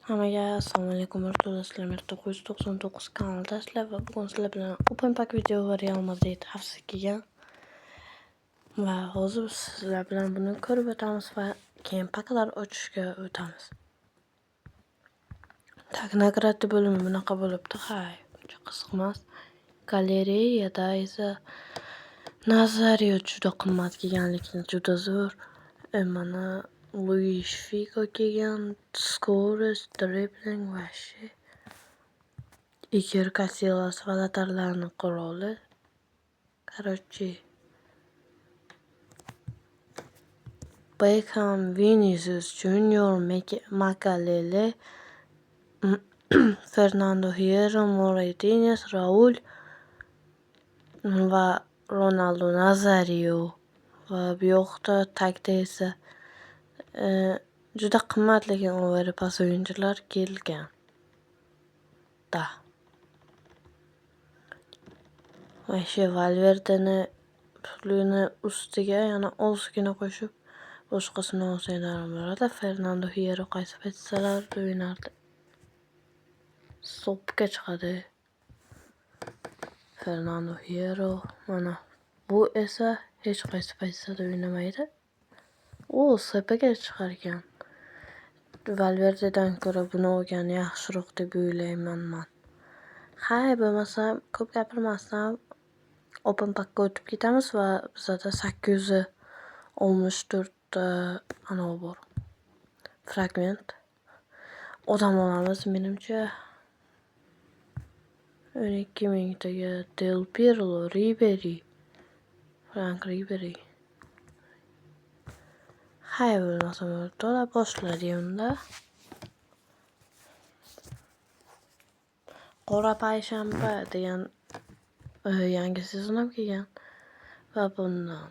Hammaga assalomu alaykum warahmatullahi sizlar 999 kanaldasizlar va bugun sizlar bilan Open Pack video va Real Madrid hafsa kelgan va hozir sizlar bilan buni ko'rib o'tamiz va keyin paklar ochishga o'tamiz. Nagradli bo'limi bunaqa bo'libdi, uncha qiziq emas. Galereyada esa Nazario juda qimmat kelganligini juda zo'r. Mana Luis Figo kelgan, Scores, Dribbling va Iker Casillas va Latarlarning quroli. Короче, Beckham, Vinicius Junior, Makalele, Fernando Hierro, Morales, Raul va Ronaldo Nazario va bu yoqda tagda esa juda qimmat lekin overpass o'yinchilar kelgan. Valverdeni pulini ustiga yana ozgina qo'shib boshqasini olsanglar bo'ladi. Fernando Hierro qaysi pozitsiyalarda o'ynardi? Stopga chiqadi. Fernando Hierro mana bu esa hech qaysi pozitsiyada o'ynamaydi. Sepaga chiqargan. Valverdedan ko'ra buni olgan yaxshiroq deb o'ylayman men. Bo'lmasa ko'p gapirmasdan Open Pack'ga o'tib ketamiz va bizda 864 ta bor. Fragment. Odam olamiz menimcha 12 mingtaga Del Pirlo, Ribery, Frank Ribery. Bo'lmasa to'la boshladi unda. Qora payshanba degan yangi sezon ham kelgan va bundan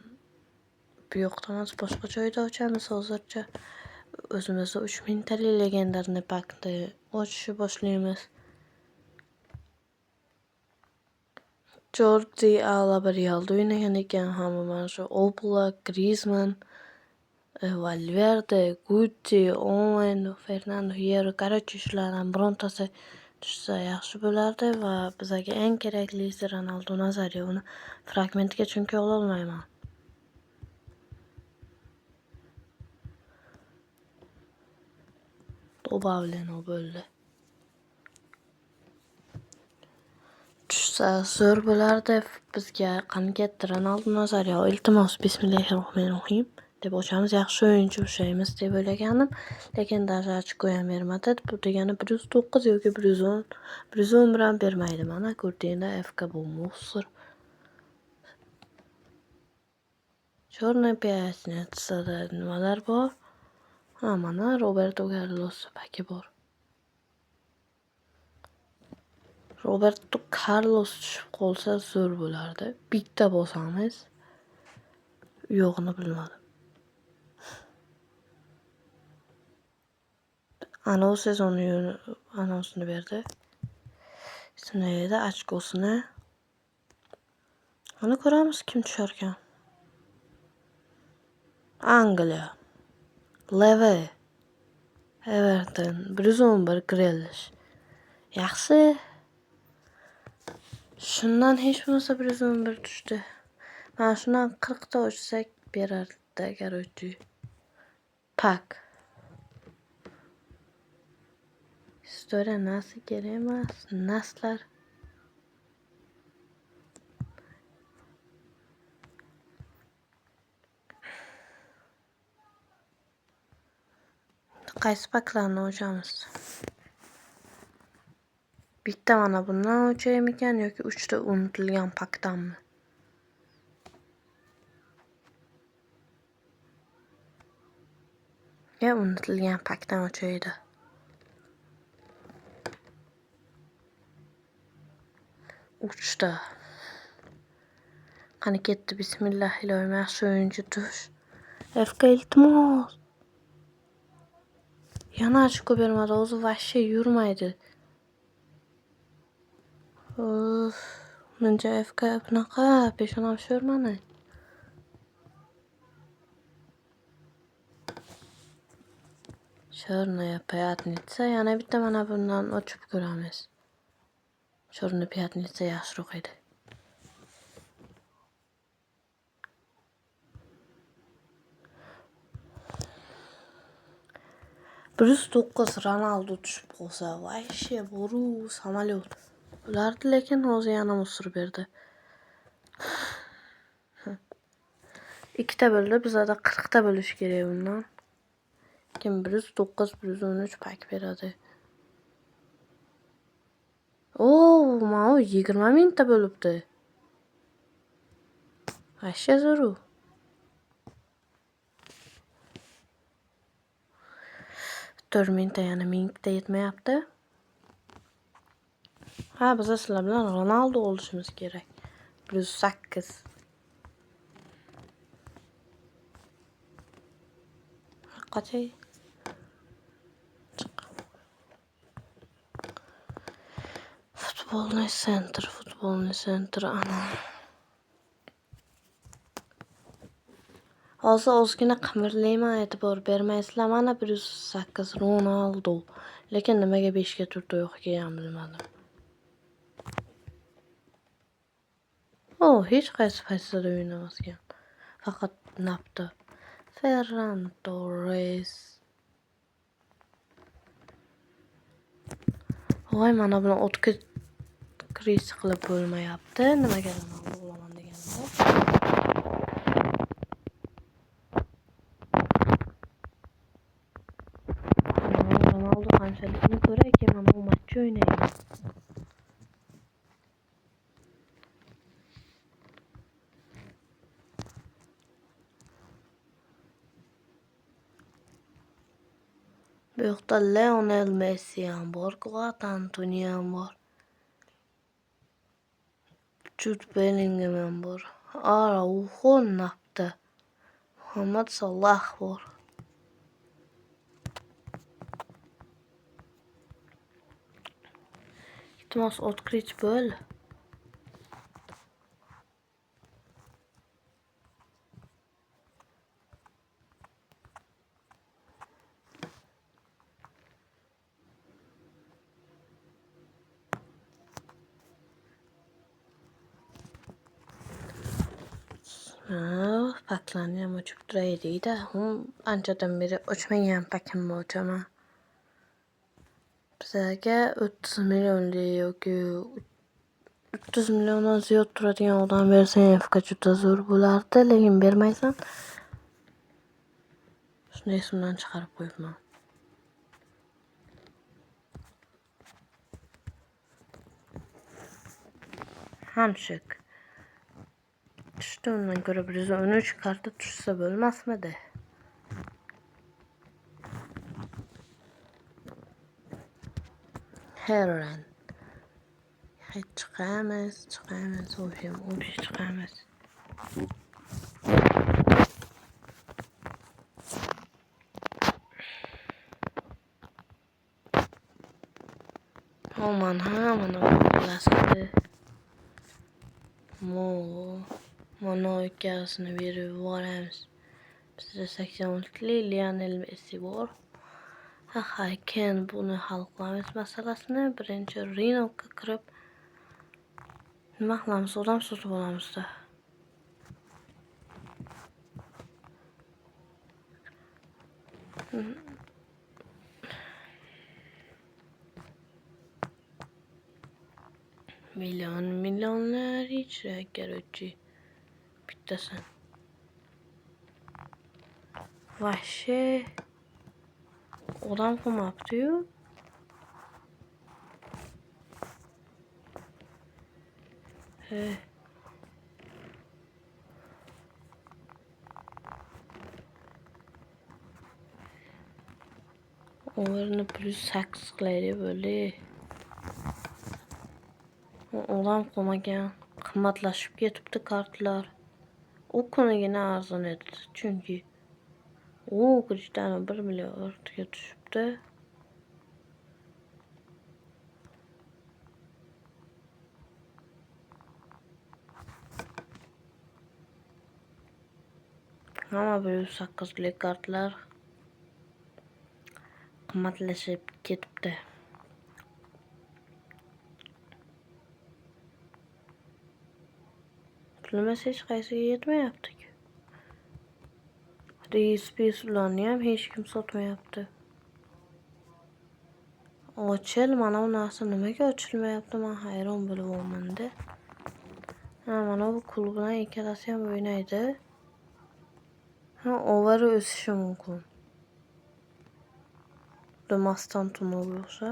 bu yoqdan boshqa joyda ochamiz hozircha. O'zimizda 3000 talik legendarni pakni ochishni boshlaymiz. Jordi Alba Realda o'ynagan ekan, hamma mana shu Oblak, Griezmann, Valverde, Guti, Owen, Fernando Hierro, Karachi shulardan birontasi tushsa yaxshi bo'lardi va bizga eng keraklisi Ronaldo Nazario. Uni fragmentga chunki ola olmayman. Dobavleno bo'ldi. Tushsa zo'r bo'lardi bizga. Qani ketdi Ronaldo Nazario. Iltimos bismillahirrohmanirrohim deb ochamiz. Yaxshi o'yinchi ushlaymiz deb o'ylaganim, lekin даже ochko ham bermadi. Bu degani 109 yoki 110, 110 bilan bermaydi. Mana ko'rdinglar, FK bu musor. Chornoy piyasnitsada nimalar bor? Mana Roberto Carlos paki bor. Roberto Carlos tushib qolsa zo'r bo'lardi. Bitta bosamiz. Yo'qni bilmadim. Ana o sezonni anonsini berdi. Sinayda ochkosini. Ana ko'ramiz kim tushar ekan. Angliya, Leve, Everton, 111 Grealish. Yaxshi. Shundan hech bo'lmasa 111 tushdi. Mana shundan 40 ta ochsak berardi, garochi. Pak. Historia nasl kerak emas, naslar. Qaysi paklarni ochamiz? Bitta mana bundan ochaymi ekan yoki 3 ta unutilgan pakdanmi? Unutilgan pakdan ochaydi. Uchta. Qani ketdi bismillahirrohmanirrohim. Yaxshi o'yinchi tush. FK iltimos. Yana ochko bermadi, o'zi vashshe yurmaydi. Menja FK bunaqa peshonam sho'rmani. Chornaya payatnitsa yana bitta mana bundan ochib ko'ramiz. Chornaya payatnitsa yaxshiroq edi. +9 Ronaldo tushib qolsa, vayşe boru samolyot. Ulardi lekin hozir yana musir berdi. Ikkita bo'ldi, bizda 40 ta bo'lish kerak bundan. Kim +9 +13 pak beradi. Mana 20 mingta bo'libdi. Vayşe zo'r. 4 mingta yana mingta yetmayapti. Ha, biz sizlar bilan Ronaldo olishimiz kerak. +8. Qachay? Futbolni center ana. Hozir ozgina qimirlayman, e'tibor bermaysizlar. Mana +8 Ronaldo. Lekin nimaga 5 ga turdi yo'qligini bilmadim. Hech qaysi faysada o'ynamasgan. Faqat napti. Ferran Torres. Voy, mana buni o'tga kirish qilib bo'lmayapti. Nimaga Ronaldo bo'laman deganimda. Ronaldo qanchalikni ko'rayki, mana bu match o'ynaydi. Bu yoqda Lionel Messi ham bor, Guat Antoni ham bor. Jude Bellingham ham bor. Araujo napti. Muhammad Salah bor. Iltimos o'tkirich bo'l. Paklarni ham ochib turay deydi. Anchadan beri ochmagan pakimni ochaman. Bizga 30 millionli yoki 30 milliondan ziyod turadigan odam bersang, FK juda zo'r bo'lardi, lekin bermaysan. Shuni esimdan chiqarib qo'yibman. Hamshik. Tushdi, undan ko'ra 113 karta tushsa bo'lmasmidi? Herran. Chiqamiz, o'sha chiqamiz. Mana bilasizlar. Mana ikkasini berib yuboramiz. Bizda 86li Lionel Messi bor. Keyin buni hal qilamiz masalasini. Birinchi Rinoga kirib nima qilamiz? Odam sotib olamizda. Millionlar ichra kerakchi. Bittasin. Vayşe. Odam qolmabdi-yu. O'rni +8 qilaylik bo'ldi. Odam qolmagan, qimmatlashib ketibdi kartlar. U kunigina arzon edi, chunki Cristiano 1 milliardga tushibdi. Hamma +8lik kartlar. qimmatlashib ketibdi. Pulimiz hech qaysiga yetmayapti. Reis ularni ham hech kim sotmayapti. Ochil, mana bu narsa nimaga ochilmayapti? Men hayron bo'lyapman-da. Ha, mana bu klub bilan ikkalasi ham o'ynaydi. Ha, over o'sishi mumkin. Demasdan tumo bo'lsa.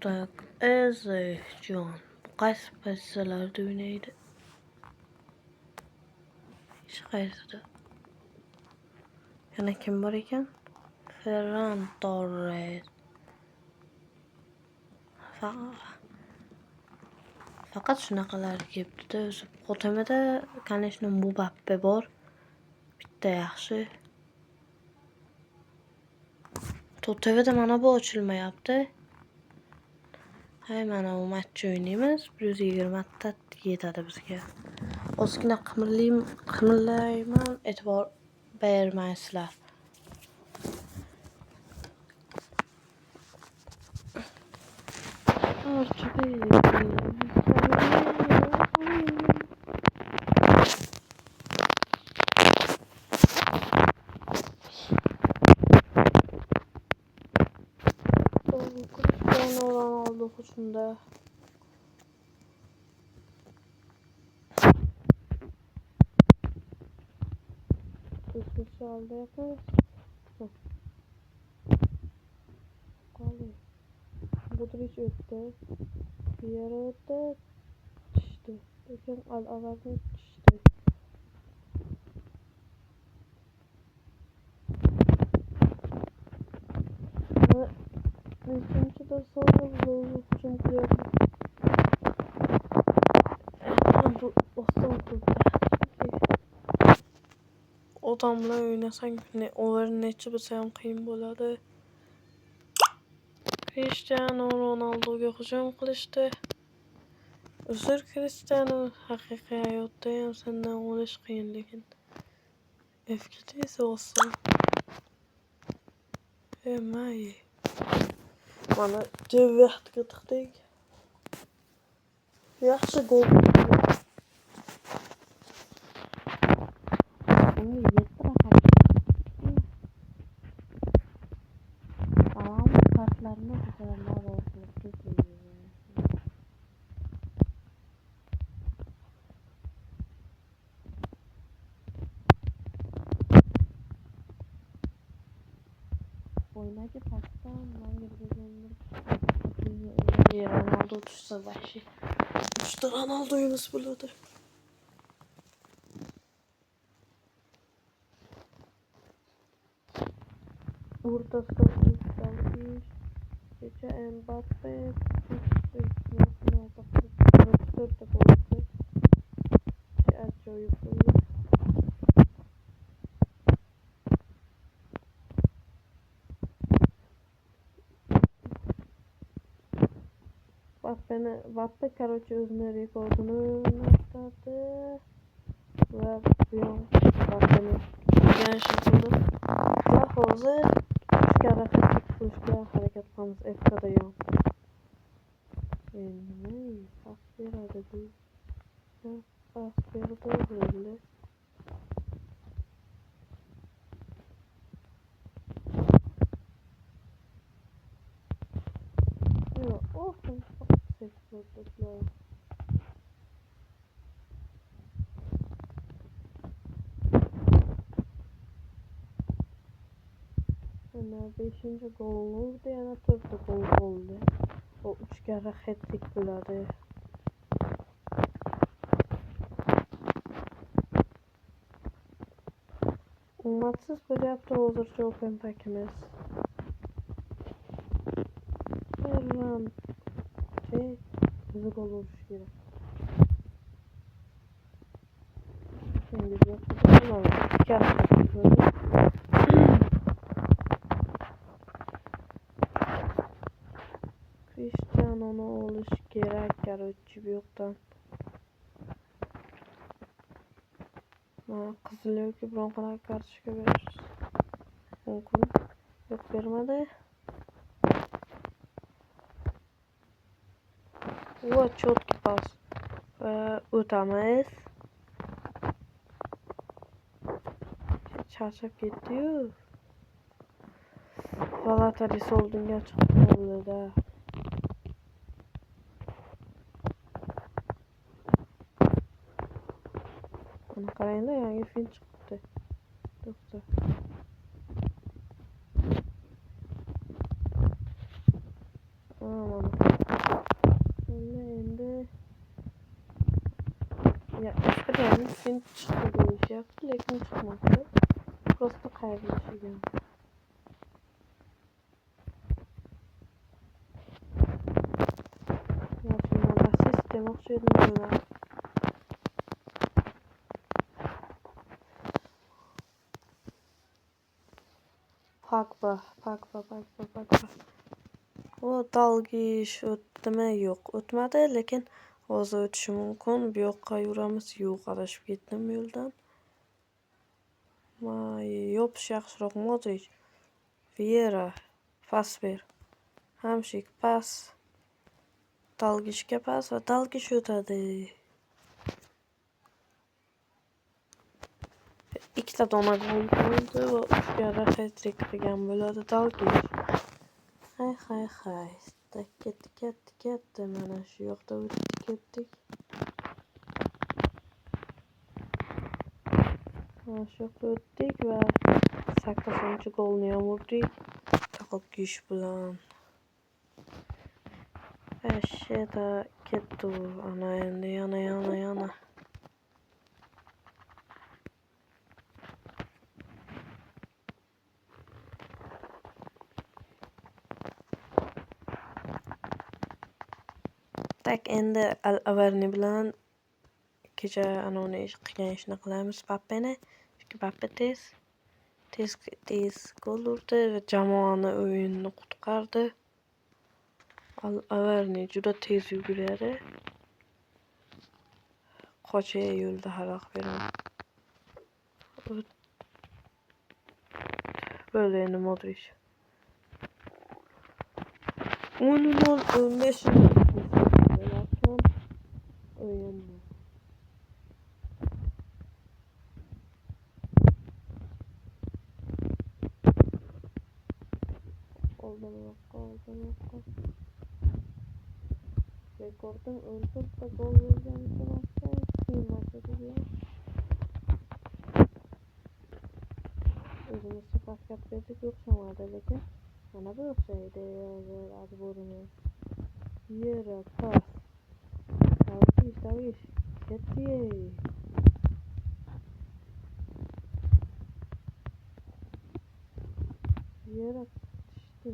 Tak, Jon. Bu qaysi pozitsiyalarda o'ynaydi? Hech qaysida. Yana kim bor ekan? Ferran Torres. Faqat shunaqalar kelibdi-da, o'zi xotimada, конечно, Mbappe bor. Bitta yaxshi. TOTV'da mana bu ochilmayapti. Hay, mana bu match o'ynaymiz. 120 ta yetadi bizga. Ozgina qimirlayman, e'tibor bermaysizlar. Cristiano Ronaldo hücumda. Çaldı yapıyor. Budrić öttü. Bir yere öttü. Düştü. Bakın al-Avar'ın düştü. Üçüncü de sonra zorlu hücum kuruyor. Bu Boston kurdu. Odamla oynasan ne over neçe bilsem qiyin bo'ladi. Cristiano Ronaldo'ga hücum qilishdi. Uzr Cristiano, haqiqiy hayotda ham sendan o'lish qiyin, lekin FK'da esa oson. May. Mana vaqtga tiqdik. Yaxshi gol. Oynayıcı pastan Ronaldo tutsa başı. İşte Ronaldo'yu nasıl buladı? Burada Stones, Gece Mbappe, dört golü. Acayip oldu. Mbappe, короче, özünün rekordunu naktadı. Ve bir an Mbappe'nin gençlik oldu. Ve hazır hareket qilamiz FK'da ham. Endi pas beradi bu. Pas berdi bo'ldi. Yo'q, o'xsham sektorda. Ana 5-ci gol oldu, yana 4 gol oldu. O 3 kere hat-trick bo'ladi. Ummatsiz bo'lyapti hozircha Open pakimiz. Ferran bizi gol urish kerak. Endi Cristiano Cristiano'nun oluş gerek yarıcı bir yoktan. Kızılıyor ki Broncos'a karşı veririz. Mümkün. Yok vermedi. Вот четкий пас. O'tamiz. Charchab ketdi-yu. Valataris oldinga chiqib qoldi-da. Ana qarangda, yangi fin chiqibdi. To'xta. Mana. Endi ya ishlagan fin chiqdi deyishyapti, lekin chiqmadi. Просто qayrilishgan. Mashinalar sistema o'xshaydi. Pogba. O Dalgish o'tdimi? Yo'q, o'tmadi, lekin hozir o'tishi mumkin. Bu yoqqa yuramiz. Yo'q, adashib ketdim yo'ldan. Yopish yaxshiroq. Modric, Vieira, pas ber. Hamshik pas. Dalgishga pas va Dalgish o'tadi. Ikkita dona gol bo'ldi va 3 karra hat-trick qilgan bo'ladi Dalgish. Hay. Ketdi. Mana shu yoqda ketdik. Mana shu yoqda o'tdik va 8-golni ham urdik. Dalgish bilan. Sheda ketdi. Ana endi yana. Tak endi Al-Avarni bilan kecha anavni qilgan ishni qilamiz. Pappeni. Chunki Pappe tez gol urdi va jamoani o'yinni qutqardi. Al-Avarni juda tez yuguradi. Qochay yo'lda xalaq beradi. Böyle endi Modric. 10-15 o'yinni. Oldin yo'qqa. Rekordim 14 gol bo'lgan sanatda qiymatiga. O'zimiz safar berdik, o'xshamadi, lekin mana bu o'xshaydi. Adborini. Vieira pas. Dalgish. Ketdi. Vieira tushdi.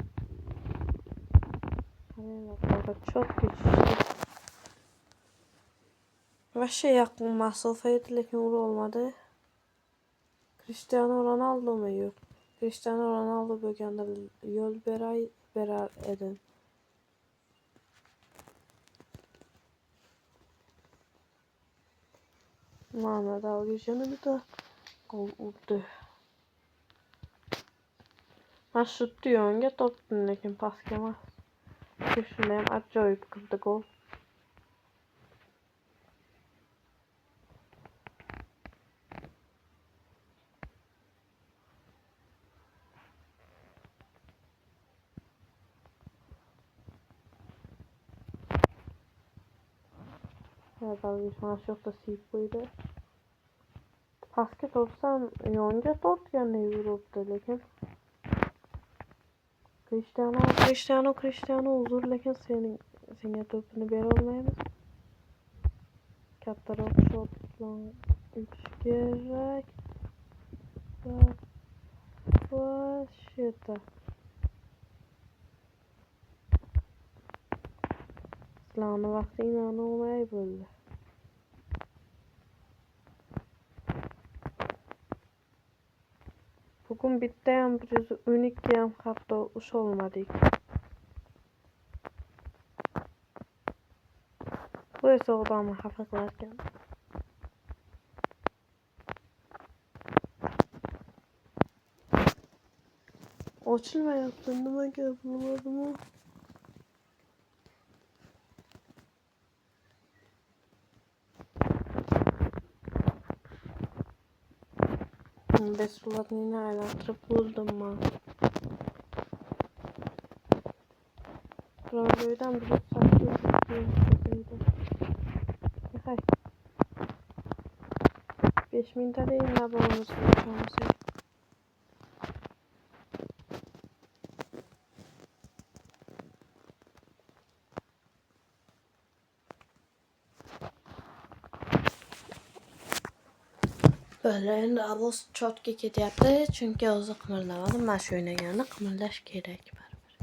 Qaranglar, cho'tki tushdi. Vashi yaqin masofa edi, lekin ura olmadi. Cristiano Ronaldomi? Yo'q. Cristiano Ronaldo bo'lganda yo'l berar edim. Mana Dalgish yana bitta gol urdi. Men shutni yonga tortdim, lekin pasga emas. Shuni ham ajoyib qildi gol. Dalgish mana shu yoqda siyib qo'ydi. Pasga to'rsam yonga tortgandek yuribdi, lekin Cristiano uzr, lekin senga to'pini bera olmaymiz. Kattaroq shotlangich kerak. Va sheta. Sizlarni vaqtinglarni olmay bo'ldi. Bugun bittayam 112 ham hatto usholmadik. Bu esa odamni xafa qilarkan. Ochilmayapti, nimaga bilmadim. Besbulatni aylantirib bo'ldimmi? Birovlardan bir sattım. Hay. 5 minutda değil ne bulunuz konuşmamızı. Böyle endi avuz çotga ketyapti, chunki o'zi qimirlamadim. Mana shu o'ynaganda qimirlash kerak baribir.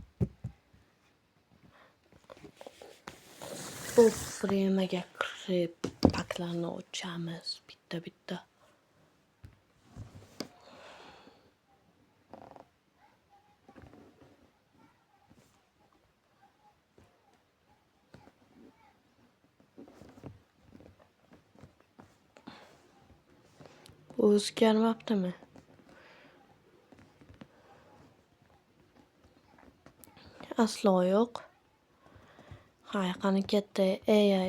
Bu fremaga kirib paklarni ochamiz bitta. Bu o'zgarmabdimi? Aslo yo'q. Hay, qani katta.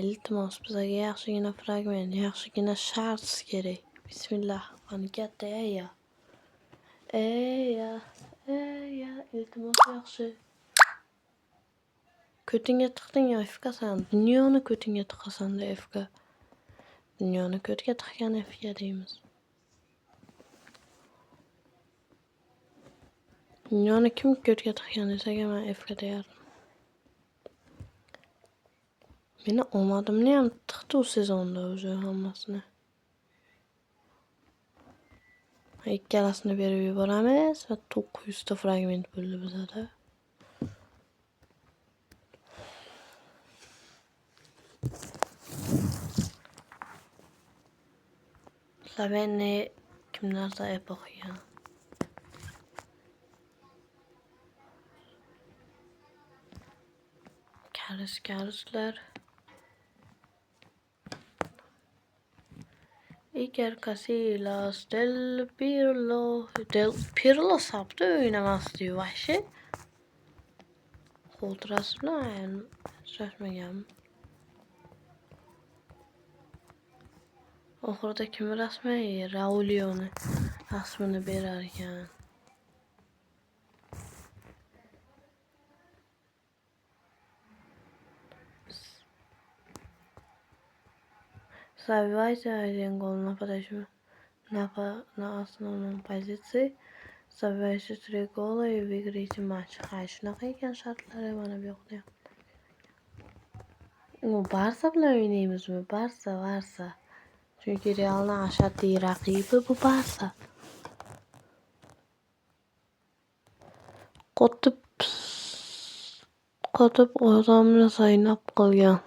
Iltimos bizga yaxshigina fragment, yaxshigina shart kerak. Bismillah, qani katta iltimos yaxshi. Ko'tingga tiqding FK san. Dunyoni ko'tingga tiqasan-da FK. Dunyoni ko'tga tiqgan FK deymiz. Dunyoni kim ko'tga tiqgan desaga men FK deyardim. Meni omadimni ham tiqdi u sezonda o'zi hammasini. Ikkalasini berib yuboramiz va 900 ta fragment bo'ldi bizda. Sloveniya kimlarga epoxiya. Karuslar. Iker Casillas, Del Pirlo saptı oynamasdi vahşi. Xotirasi bilan uchrashmagan. Oxirida kim rasmiy Raulioni rasmini berar ekan. Забивайте один гол, нападающему на основном позиции. Забивайте 3 гола и выиграете матч. Hay, shunaqa ekan shartlari mana bu yoqda. Barsa bilan o'ynaymizmi? Barsa. Chunki Realning ashaddiy raqibi bu Barsa. Qotib odamni zaynab qilgan.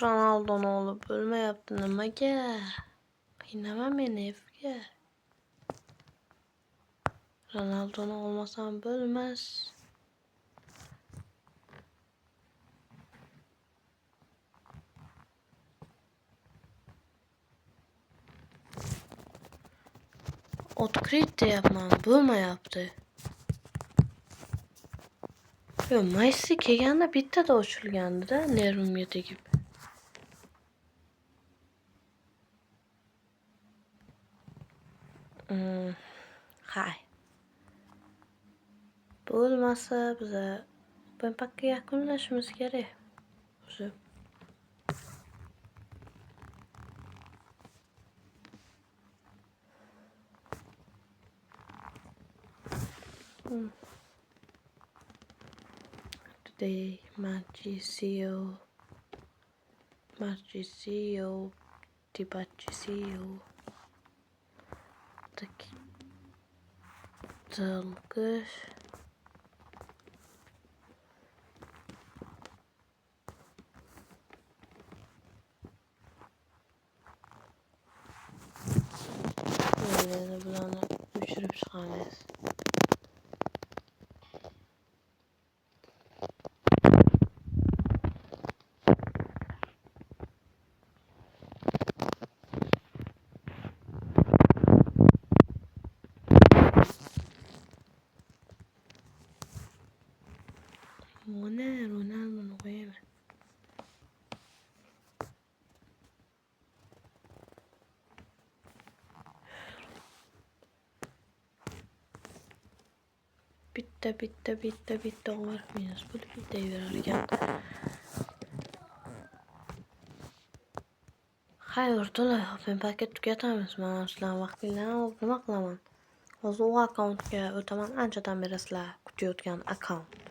Ronaldo'ni olib bo'lmayapti nimaga? Qiynama meni F'ga. Ronaldo'ni olmasam bo'lmas. Открыть deyapman, bo'lmayapti. Yo, Messi kelganda bittada ochilgandi-da, nervimga tegib. Hay. Bo'lmasa biz open pakka yakunlashimiz kerak. O'zi. Today, Marchisio, Tibacisio, Dalgıç, deyiladi, bularni o'chirib chiqamiz. Mana Ronaldo'ni qo'yaman. Bitta o'rib minus bo'lib ketaverar ekan. Xayr, to'la open paket tugatamiz. Mana sizlar vaqtinglarni nima qilaman? Hozir u akkauntga o'taman. Anchadan beri sizlar kutayotgan akkaunt.